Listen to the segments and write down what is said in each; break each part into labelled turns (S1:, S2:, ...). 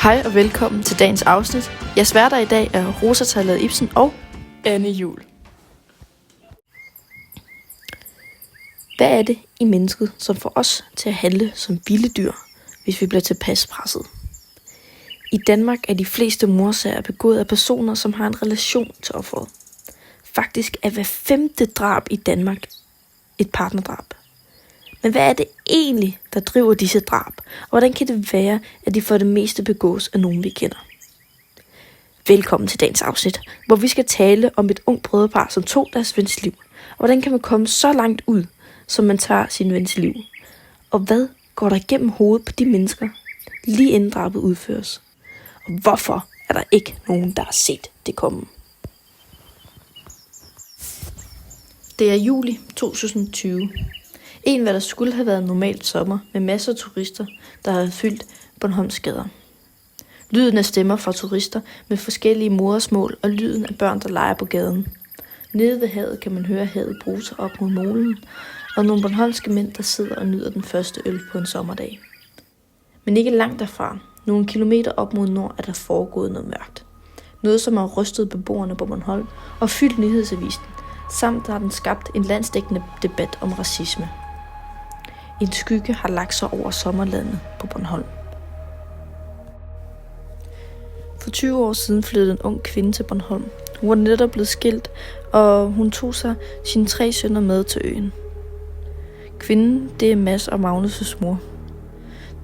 S1: Hej og velkommen til dagens afsnit. Jeres værter i dag er Rosa Thalade Ibsen og Anne Juhl. Hvad er det i mennesket, som får os til at handle som vilde dyr, hvis vi bliver tilpas presset? I Danmark er de fleste mordsager begået af personer, som har en relation til offeret. Faktisk er hver 5. drab i Danmark et partnerdrab. Men hvad er det egentlig, der driver disse drab? Og hvordan kan det være, at de for det meste begås af nogen, vi kender? Velkommen til dagens afsnit, hvor vi skal tale om et ungt brødrepar, som tog deres vens liv. Og hvordan kan man komme så langt ud, som man tager sin vens liv? Og hvad går der igennem hovedet på de mennesker, lige inden drabet udføres? Og hvorfor er der ikke nogen, der har set det komme? Det er juli 2020. Hvad der skulle have været en normalt sommer med masser af turister, der havde fyldt Bornholms gader. Lyden af stemmer fra turister med forskellige modersmål og lyden af børn, der leger på gaden. Nede ved havet kan man høre havet bruse op mod molen, og nogle bornholmske mænd, der sidder og nyder den første øl på en sommerdag. Men ikke langt derfra, nogle kilometer op mod nord, er der foregået noget mørkt. Noget, som har rystet beboerne på Bornholm og fyldt nyhedsavisen, samt har den skabt en landsdækkende debat om racisme. En skygge har lagt sig over sommerlandet på Bornholm. For 20 år siden flyttede en ung kvinde til Bornholm. Hun var netop blevet skilt, og hun tog sig sine 3 sønner med til øen. Kvinden, det er Mads og Magnus' mor.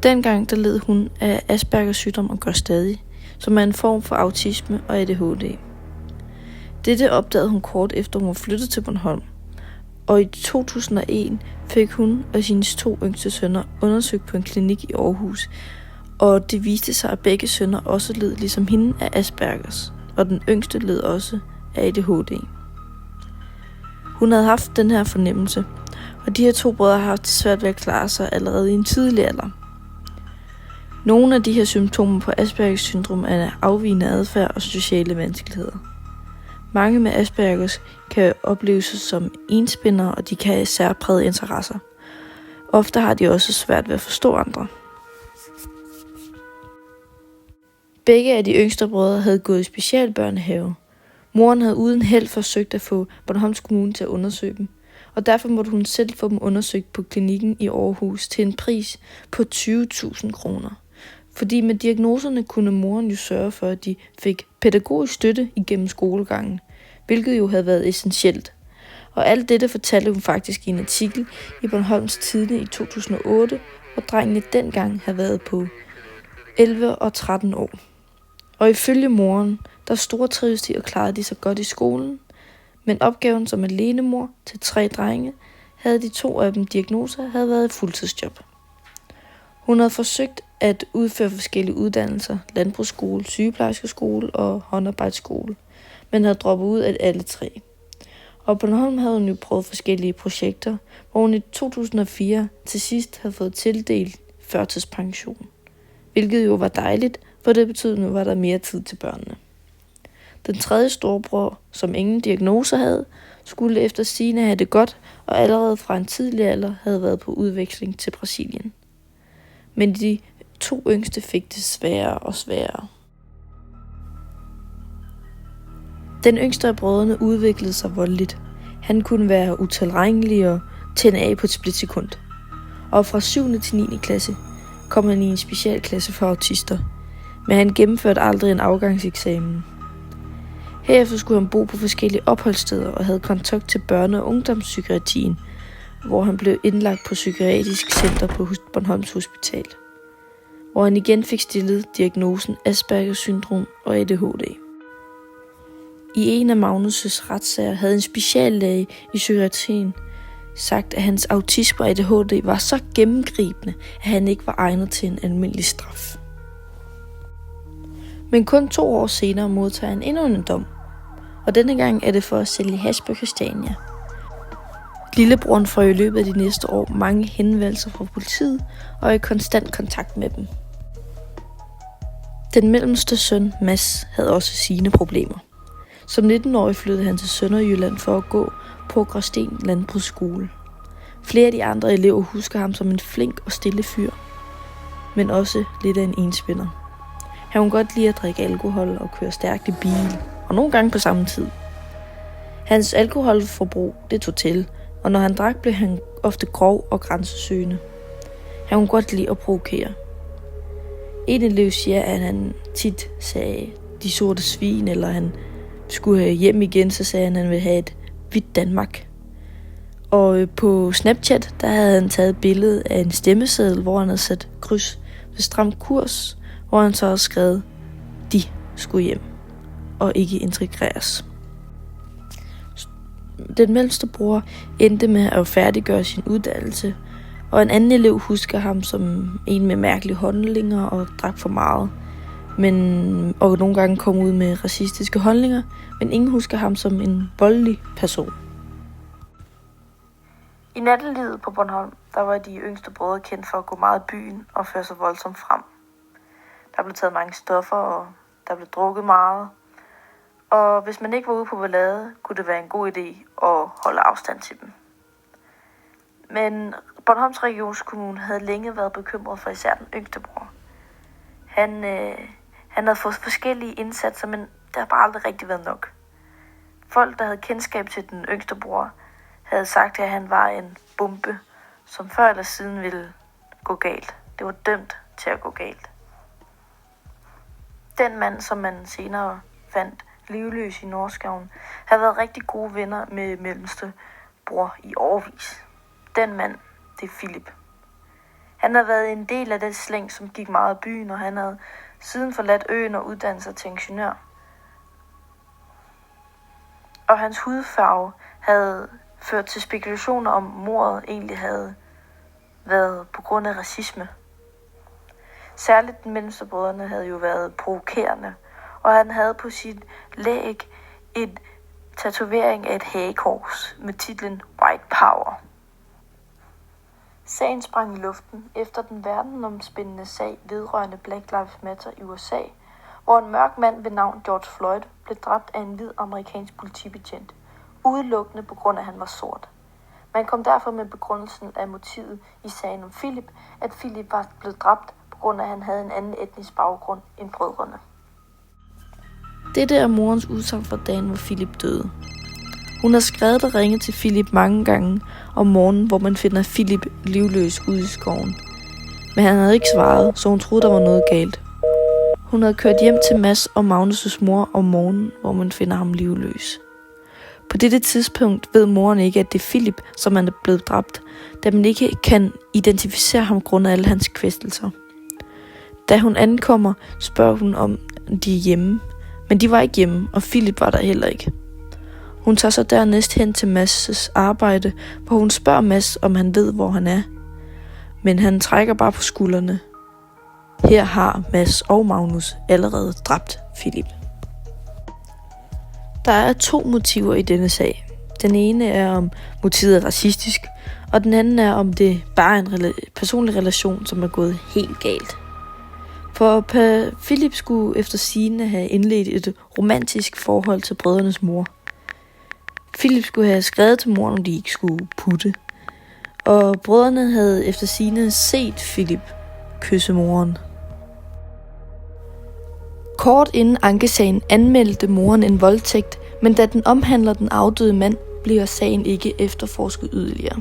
S1: Dengang der led hun af Aspergers sygdom og gør stadig, som er en form for autisme og ADHD. Dette opdagede hun kort efter hun var flyttet til Bornholm. Og i 2001 fik hun og sine 2 yngste sønner undersøgt på en klinik i Aarhus, og det viste sig, at begge sønner også led ligesom hende af Aspergers, og den yngste led også af ADHD. Hun havde haft den her fornemmelse, og de her 2 brødre har haft svært ved at klare sig allerede i en tidlig alder. Nogle af de her symptomer på Aspergers syndrom er afvigende adfærd og sociale vanskeligheder. Mange med Aspergers kan opleves som enspændere, og de kan have særprægede interesser. Ofte har de også svært ved at forstå andre. Begge af de yngste brødre havde gået i specialbørnehave. Moren havde uden held forsøgt at få Bornholms Kommune til at undersøge dem, og derfor måtte hun selv få dem undersøgt på klinikken i Aarhus til en pris på 20.000 kroner. Fordi med diagnoserne kunne moren jo sørge for, at de fik pædagogisk støtte igennem skolegangen, hvilket jo havde været essentielt. Og alt dette fortalte hun faktisk i en artikel i Bornholms Tidende i 2008, hvor drengene dengang havde været på 11 og 13 år. Og ifølge moren, der stortrives de og klarede de så godt i skolen, men opgaven som alenemor til 3 drenge, havde de 2 af dem diagnoser, havde været et fuldtidsjob. Hun havde forsøgt at udføre forskellige uddannelser, landbrugsskole, sygeplejerskeskole og håndarbejdsskole, men havde droppet ud af alle 3. Og på Bornholm havde hun jo prøvet forskellige projekter, hvor hun i 2004 til sidst havde fået tildelt førtidspension. Hvilket jo var dejligt, for det betød, at nu var der mere tid til børnene. Den 3. storebror, som ingen diagnoser havde, skulle efter sigende have det godt, og allerede fra en tidlig alder havde været på udveksling til Brasilien. Men de 2 yngste fik det sværere og sværere. Den yngste af brødrene udviklede sig voldeligt. Han kunne være utilregnelig og tænde af på et splitsekund. Og fra 7. til 9. klasse kom han i en specialklasse for autister, men han gennemførte aldrig en afgangseksamen. Herefter skulle han bo på forskellige opholdssteder og havde kontakt til børne- og ungdomspsykiatrien, hvor han blev indlagt på psykiatrisk center på Bornholms Hospital, hvor han igen fik stillet diagnosen Aspergers syndrom og ADHD. I en af Magnus' retssager havde en speciallæge i psykiatrien sagt, at hans autisme og ADHD var så gennemgribende, at han ikke var egnet til en almindelig straf. Men kun 2 år senere modtager han endnu en dom, og denne gang er det for at sælge hash på Christiania. Lillebroren får i løbet af de næste år mange henvendelser fra politiet og er i konstant kontakt med dem. Den mellemste søn, Mads, havde også sine problemer. Som 19-årig flyttede han til Sønderjylland for at gå på Gråsten Landbrugsskole. Flere af de andre elever husker ham som en flink og stille fyr, men også lidt af en enspænder. Han kunne godt lide at drikke alkohol og køre stærkt i bil, og nogle gange på samme tid. Hans alkoholforbrug, det tog til, og når han drak, blev han ofte grov og grænsesøgende. Han kunne godt lide at provokere. En elev siger, at han tit sagde de sorte svin, eller han skulle hjem igen, så sagde han, at han ville have et hvidt Danmark. Og på Snapchat, der havde han taget et billede af en stemmeseddel, hvor han havde sat kryds ved stram kurs, hvor han så havde skrevet, de skulle hjem og ikke integreres. Den mellemste bror endte med at færdiggøre sin uddannelse, og en anden elev husker ham som en med mærkelige holdninger og drak for meget, og nogle gange kom ud med racistiske holdninger, men ingen husker ham som en voldelig person. I nattelivet på Bornholm, der var de yngste brødre kendt for at gå meget i byen og føre sig voldsomt frem. Der blev taget mange stoffer, og der blev drukket meget. Og hvis man ikke var ude på ballade, kunne det være en god idé at holde afstand til dem. Men Bornholms Regionskommune havde længe været bekymret for især den yngste bror. Han havde fået forskellige indsatser, men det har bare aldrig rigtig været nok. Folk, der havde kendskab til den yngste bror, havde sagt, at han var en bombe, som før eller siden ville gå galt. Det var dømt til at gå galt. Den mand, som man senere fandt livløs i Nordskoven, havde været rigtig gode venner med mellemste bror i årevis. Den mand, det er Philip. Han havde været en del af det slæng, som gik meget i byen, og han havde siden forladt øen og uddannet sig til ingeniør. Og hans hudfarve havde ført til spekulationer om mordet egentlig havde været på grund af racisme. Særligt den mellemste brødrene havde jo været provokerende, og han havde på sit læg et tatovering af et hagekors med titlen White Power. Sagen sprang i luften efter den verdenomspændende sag vedrørende Black Lives Matter i USA, hvor en mørk mand ved navn George Floyd blev dræbt af en hvid amerikansk politibetjent, udelukkende på grund af, at han var sort. Man kom derfor med begrundelsen af motivet i sagen om Philip, at Philip var blevet dræbt på grund af, at han havde en anden etnisk baggrund end brødrene. Dette er morens udsagn fra dagen, hvor Philip døde. Hun har skrevet og ringet til Philip mange gange om morgenen, hvor man finder Philip livløs ude i skoven. Men han havde ikke svaret, så hun troede, der var noget galt. Hun havde kørt hjem til Mads og Magnus' mor om morgenen, hvor man finder ham livløs. På dette tidspunkt ved moren ikke, at det er Philip, som er blevet dræbt, da man ikke kan identificere ham grundet alle hans kvæstelser. Da hun ankommer, spørger hun om de er hjemme, men de var ikke hjemme, og Philip var der heller ikke. Hun tager så dernæst hen til Mads' arbejde, hvor hun spørger Mads, om han ved, hvor han er. Men han trækker bare på skuldrene. Her har Mads og Magnus allerede dræbt Philip. Der er 2 motiver i denne sag. Den ene er, om motivet er racistisk, og den anden er, om det bare er en personlig relation, som er gået helt galt. For Philip skulle efter sigende have indledt et romantisk forhold til brødrenes mor. Philip skulle have skrevet til moren, om de ikke skulle putte. Og brødrene havde efter sigende set Philip kysse moren. Kort inden ankesagen anmeldte moren en voldtægt, men da den omhandler den afdøde mand, bliver sagen ikke efterforsket yderligere.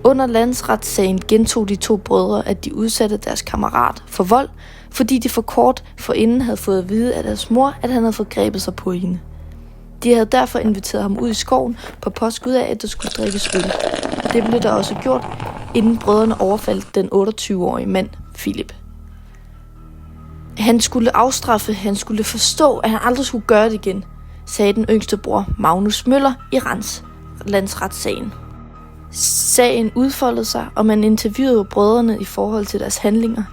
S1: Under landsretssagen gentog de 2 brødre, at de udsatte deres kammerat for vold, fordi de for kort forinden havde fået at vide af deres mor, at han havde forgrebet sig på hende. De havde derfor inviteret ham ud i skoven på påskud af, at der skulle drikkes øl. Det blev der også gjort, inden brødrene overfaldt den 28-årige mand, Philip. Han skulle afstraffe, han skulle forstå, at han aldrig skulle gøre det igen, sagde den yngste bror Magnus Møller i landsretssagen. Sagen udfoldede sig, og man interviewede brødrene i forhold til deres handlinger.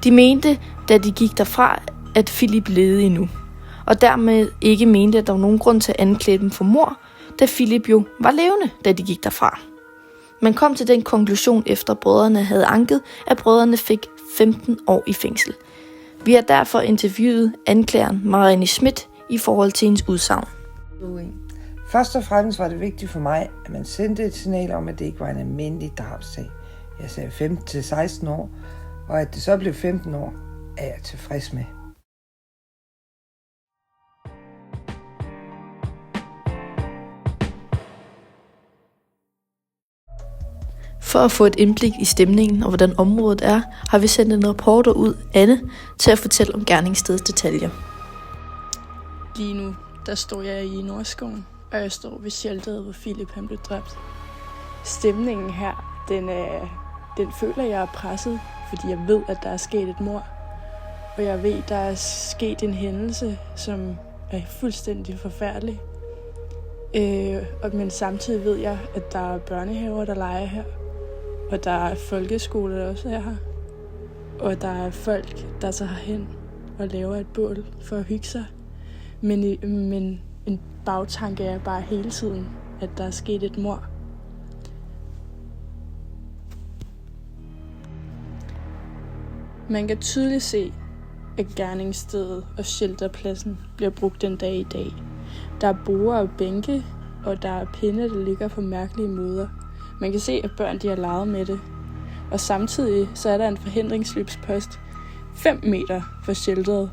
S1: De mente, da de gik derfra, at Philip levede endnu, og dermed ikke mente, at der var nogen grund til at anklage dem for mord, da Philip jo var levende, da de gik derfra. Man kom til den konklusion, efter brødrene havde anket, at brødrene fik 15 år i fængsel. Vi har derfor interviewet anklageren Marianne Schmidt i forhold til hendes udsagn.
S2: Først og fremmest var det vigtigt for mig, at man sendte et signal om, at det ikke var en almindelig drabsag. Jeg sagde 15 til 16 år, og at det så blev 15 år, er jeg tilfreds med.
S1: For at få et indblik i stemningen og hvordan området er, har vi sendt en reporter ud, Anne, til at fortælle om gerningsstedets detaljer.
S3: Lige nu, der står jeg i Nordskoven, og jeg står ved shelteret, hvor Philip han blev dræbt. Stemningen her, den føler jeg er presset, fordi jeg ved, at der er sket et mord. Og jeg ved, der er sket en hændelse, som er fuldstændig forfærdelig. Men samtidig ved jeg, at der er børnehaver, der leger her. Og der er folkeskoler, der også er her. Og der er folk, der tager hen og laver et bål for at hygge sig. Men en bagtanke er bare hele tiden, at der er sket et mord. Man kan tydeligt se, at gerningsstedet og shelterpladsen bliver brugt den dag i dag. Der er borde og bænke, og der er pinde, der ligger på mærkelige måder. Man kan se, at børn de har leget med det. Og samtidig så er der en forhindringsløbspost 5 meter fra shelteret.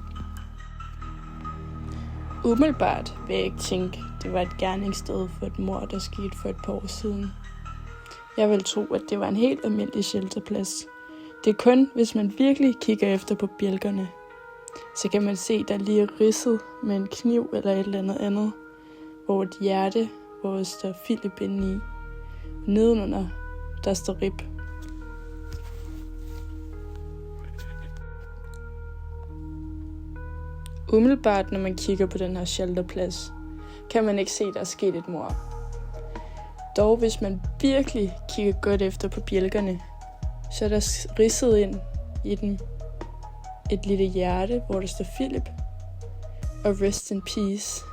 S3: Umiddelbart vil jeg ikke tænke, det var et gerningssted for et mord, der skete for et par år siden. Jeg vil tro, at det var en helt almindelig shelterplads. Det er kun, hvis man virkelig kigger efter på bjælkerne. Så kan man se, der lige er ridset med en kniv eller et eller andet, hvor et hjerte, hvor der står Philip inde i. Nedenunder, der står RIP. Umiddelbart, når man kigger på den her shelterplads, kan man ikke se, at der er sket et mord. Dog, hvis man virkelig kigger godt efter på bjælkerne, så er der ridset ind i dem et lille hjerte, hvor der står Philip og Rest in Peace.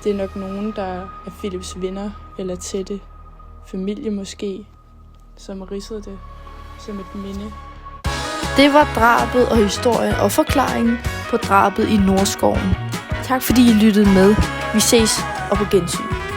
S3: Det er nok nogen, der er Philips venner eller tætte familie måske, som har ridset det som et minde.
S1: Det var drabet og historien og forklaringen på drabet i Nordskoven. Tak fordi I lyttede med. Vi ses og på gensyn.